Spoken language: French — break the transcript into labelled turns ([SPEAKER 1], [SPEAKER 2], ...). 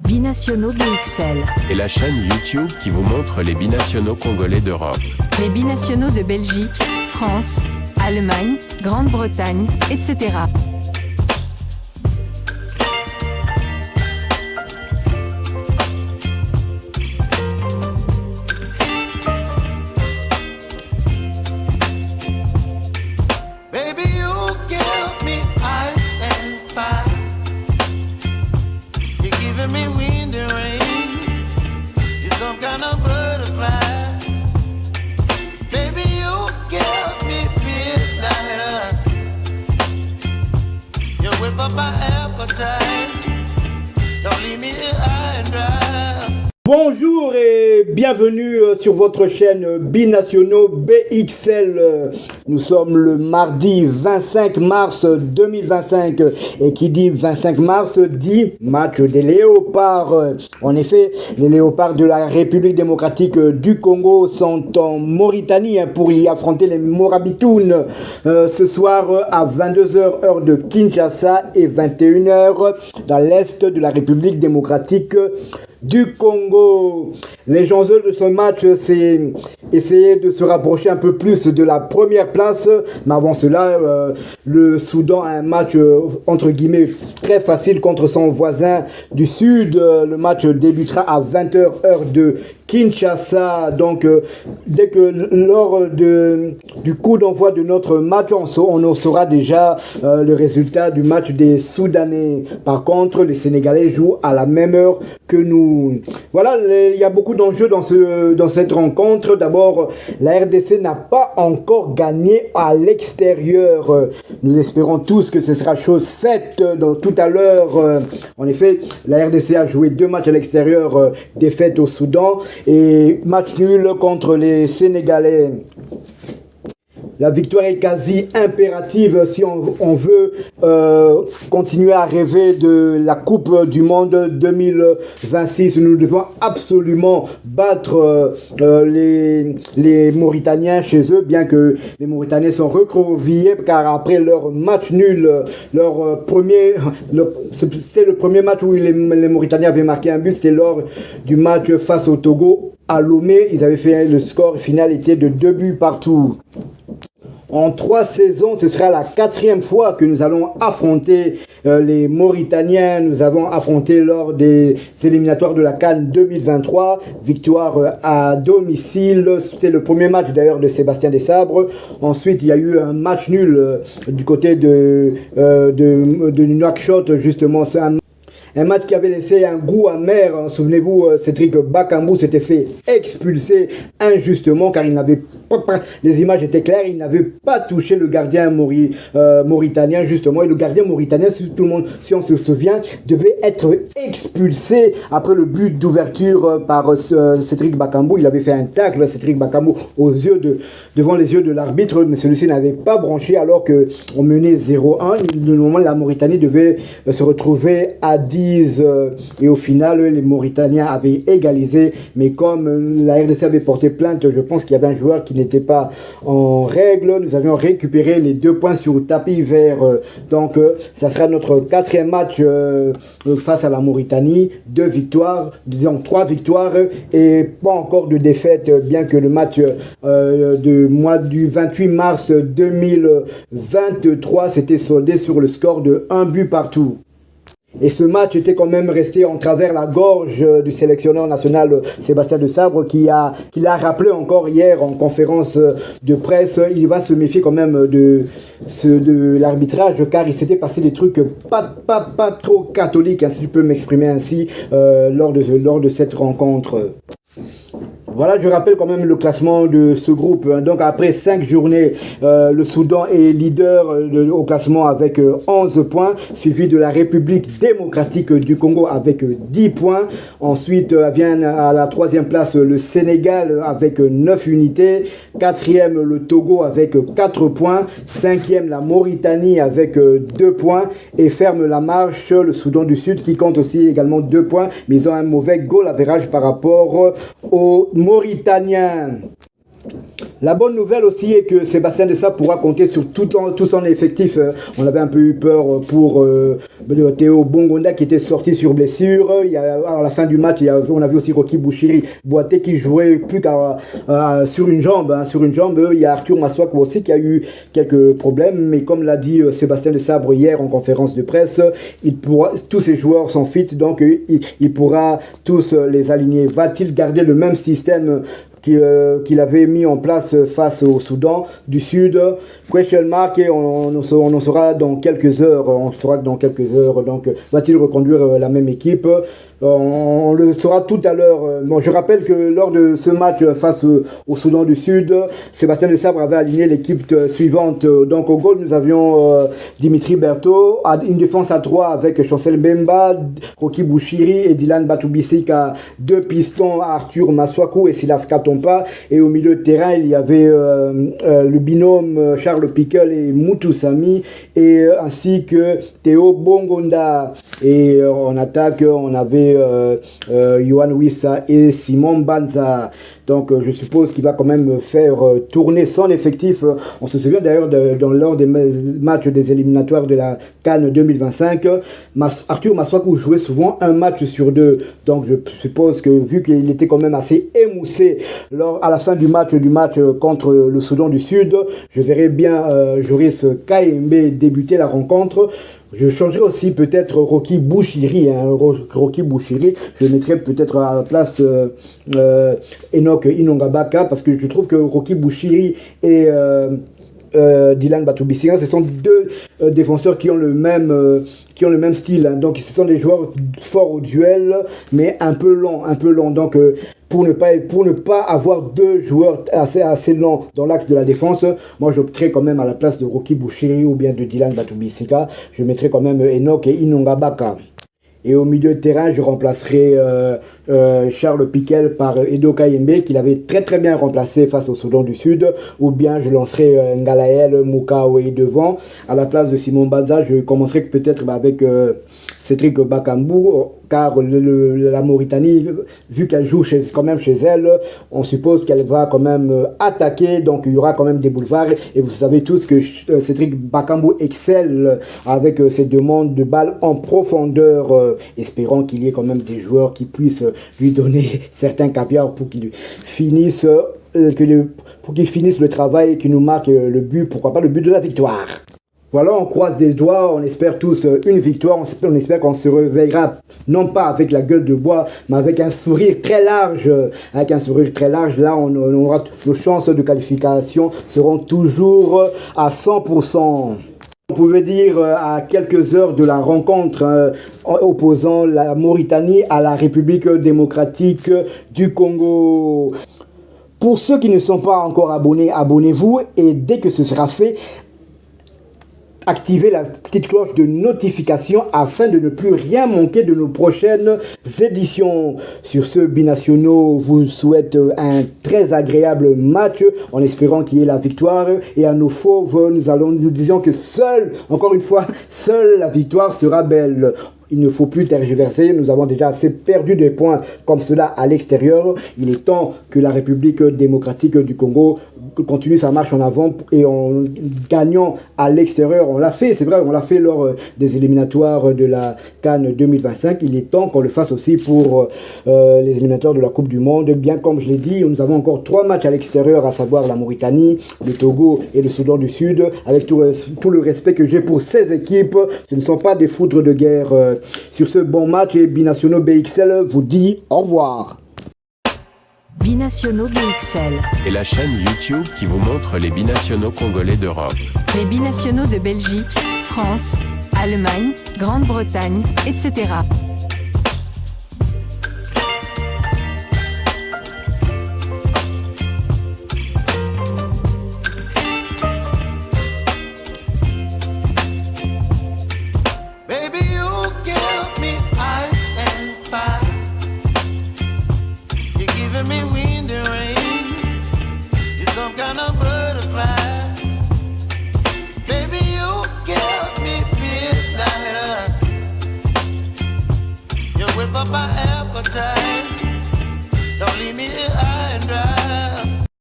[SPEAKER 1] Binationaux BXL.
[SPEAKER 2] Et la chaîne YouTube qui vous montre les binationaux congolais d'Europe.
[SPEAKER 1] Les binationaux de Belgique, France, Allemagne, Grande-Bretagne, etc.
[SPEAKER 3] Bonjour et bienvenue sur votre chaîne Binationaux BXL. Nous sommes le mardi 25 mars 2025 et qui dit 25 mars dit match des léopards. En effet, les léopards de la République démocratique du Congo sont en Mauritanie pour y affronter les Morabitounes ce soir à 22h heure de Kinshasa et 21h dans l'est de la République démocratique du Congo. Les enjeux de ce match, c'est essayer de se rapprocher un peu plus de la première place. Mais avant cela, le Soudan a un match entre guillemets très facile contre son voisin du Sud. Le match débutera à 20h heure de Kinshasa. Donc, dès que lors du coup d'envoi de notre match, on saura déjà le résultat du match des Soudanais. Par contre, les Sénégalais jouent à la même heure que nous. Voilà, il y a beaucoup d'enjeux dans cette rencontre. D'abord, la RDC n'a pas encore gagné à l'extérieur. Nous espérons tous que ce sera chose faite tout à l'heure. En effet, la RDC a joué 2 matchs à l'extérieur, défaite au Soudan et match nul contre les Sénégalais. La victoire est quasi impérative si on veut continuer à rêver de la Coupe du Monde 2026. Nous devons absolument battre les Mauritaniens chez eux, bien que les Mauritaniens sont recroquevillés car après leur match nul, c'était le premier match où les Mauritaniens avaient marqué un but, c'était lors du match face au Togo à Lomé. Ils avaient fait le score final était de 2 buts partout. En 3 saisons, ce sera la 4e fois que nous allons affronter les Mauritaniens. Nous avons affronté lors des éliminatoires de la CAN 2023. Victoire à domicile. C'était le premier match d'ailleurs de Sébastien Desabre. Ensuite, il y a eu un match nul du côté de Nouakchott, justement. C'est un match qui avait laissé un goût amer. Souvenez-vous, Cédric Bakambu s'était fait expulser injustement car il n'avait pas, les images étaient claires, il n'avait pas touché le gardien mauritanien justement. Et le gardien mauritanien, si on se souvient, devait être expulsé après le but d'ouverture par Cédric Bakambu. Il avait fait un tacle, Cédric Bakambu, devant les yeux de l'arbitre, mais celui-ci n'avait pas branché alors qu'on menait 0-1. Normalement, la Mauritanie devait se retrouver à 10. Et au final, les Mauritaniens avaient égalisé, mais comme la RDC avait porté plainte, je pense qu'il y avait un joueur qui n'était pas en règle. Nous avions récupéré les 2 points sur le tapis vert. Donc, ça sera notre 4e match face à la Mauritanie. 2 victoires, disons 3 victoires et pas encore de défaite, bien que le match du 28 mars 2023 s'était soldé sur le score de 1 but partout. Et ce match était quand même resté en travers la gorge du sélectionneur national Sébastien Desabre qui l'a rappelé encore hier en conférence de presse. Il va se méfier quand même de l'arbitrage car il s'était passé des trucs pas trop catholiques, hein, si tu peux m'exprimer ainsi, lors de cette rencontre. Voilà, je rappelle quand même le classement de ce groupe. Donc après 5 journées, le Soudan est leader au classement avec 11 points, suivi de la République démocratique du Congo avec 10 points. Ensuite vient à la 3e place le Sénégal avec 9 unités. 4e le Togo avec 4 points. 5e la Mauritanie avec 2 points. Et ferme la marche le Soudan du Sud qui compte aussi également 2 points. Mais ils ont un mauvais goal average par rapport aux Mauritaniens. La bonne nouvelle aussi est que Sébastien Desabre pourra compter sur tout son effectif. On avait un peu eu peur pour Théo Bongonda qui était sorti sur blessure. À la fin du match, on a vu aussi Rocky Bouchiri Boité qui jouait plus qu'à sur une jambe. Sur une jambe, il y a Arthur Maswaku aussi qui a eu quelques problèmes. Mais comme l'a dit Sébastien Desabre hier en conférence de presse, tous ces joueurs sont fit, donc il pourra tous les aligner. Va-t-il garder le même système qu'il avait mis en place face au Soudan du Sud? Question mark, et on en saura dans quelques heures. Donc, va-t-il reconduire la même équipe? On le saura tout à l'heure. Bon, je rappelle que lors de ce match face au Soudan du Sud, Sébastien Desabre avait aligné l'équipe suivante. Donc au goal, nous avions Dimitri Berthaud, une défense à 3 avec Chancel Mbemba, Rocky Bouchiri et Dylan Batubisika, 2 pistons, Arthur Maswaku et Silas Katompa, et au milieu de terrain il y avait le binôme Charles Piquel et Moutou Sami, et ainsi que Théo Bongonda. Et en attaque on avait Yohan Wissa et Simon Banza. Donc je suppose qu'il va quand même faire tourner son effectif. On se souvient d'ailleurs lors des matchs des éliminatoires de la CAN 2025, Arthur Maswaku jouait souvent un match sur 2. Donc je suppose que vu qu'il était quand même assez émoussé à la fin du match contre le Soudan du Sud, je verrais bien Joris Kayembe débuter la rencontre. Je changerai aussi peut-être Rocky Bouchiri. Rocky Bouchiri, je mettrai peut-être à la place Enoch Inongabaka, parce que je trouve que Rocky Bouchiri et Dylan Batubisika, ce sont 2 défenseurs qui ont le même style. Donc ce sont des joueurs forts au duel, mais un peu lents. Donc pour ne pas avoir 2 joueurs assez lents dans l'axe de la défense, moi j'opterais quand même à la place de Rocky Bouchiri ou bien de Dylan Batubisika, je mettrais quand même Enoch et Inongabaka. Et au milieu de terrain, je remplacerai Charles Piquel par Edo Kayembe, qu'il avait très très bien remplacé face au Soudan du Sud, ou bien je lancerai Ngalael Moukawe devant. À la place de Simon Banza, je commencerai peut-être avec Cédric Bakambu, car la Mauritanie, vu qu'elle joue quand même chez elle, on suppose qu'elle va quand même attaquer, donc il y aura quand même des boulevards, et vous savez tous que Cédric Bakambu excelle avec ses demandes de balles en profondeur, espérant qu'il y ait quand même des joueurs qui puissent lui donner certains caviars pour qu'il finisse le travail et qu'il nous marque le but, pourquoi pas le but de la victoire. Voilà, on croise des doigts, on espère tous une victoire, on espère qu'on se réveillera non pas avec la gueule de bois, mais avec un sourire très large. Là, on aura, nos chances de qualification seront toujours à 100%. On pouvait dire à quelques heures de la rencontre opposant la Mauritanie à la République démocratique du Congo. Pour ceux qui ne sont pas encore abonnés, abonnez-vous, et dès que ce sera fait, activez la petite cloche de notification afin de ne plus rien manquer de nos prochaines éditions. Sur ce, Binationaux vous souhaite un très agréable match en espérant qu'il y ait la victoire, et à nos fauves, nous disions que encore une fois, seule la victoire sera belle. Il ne faut plus tergiverser, nous avons déjà assez perdu des points comme cela à l'extérieur. Il est temps que la République démocratique du Congo continue sa marche en avant, et en gagnant à l'extérieur, on l'a fait, c'est vrai, on l'a fait lors des éliminatoires de la CAN 2025. Il est temps qu'on le fasse aussi pour les éliminatoires de la Coupe du Monde. Bien comme je l'ai dit, nous avons encore 3 matchs à l'extérieur, à savoir la Mauritanie, le Togo et le Soudan du Sud. Avec tout le respect que j'ai pour ces équipes, ce ne sont pas des foudres de guerre. Sur ce, bon match, et Binationaux BXL vous dit au revoir.
[SPEAKER 1] Binationaux BXL.
[SPEAKER 2] Et la chaîne YouTube qui vous montre les binationaux congolais d'Europe.
[SPEAKER 1] Les binationaux de Belgique, France, Allemagne, Grande-Bretagne, etc.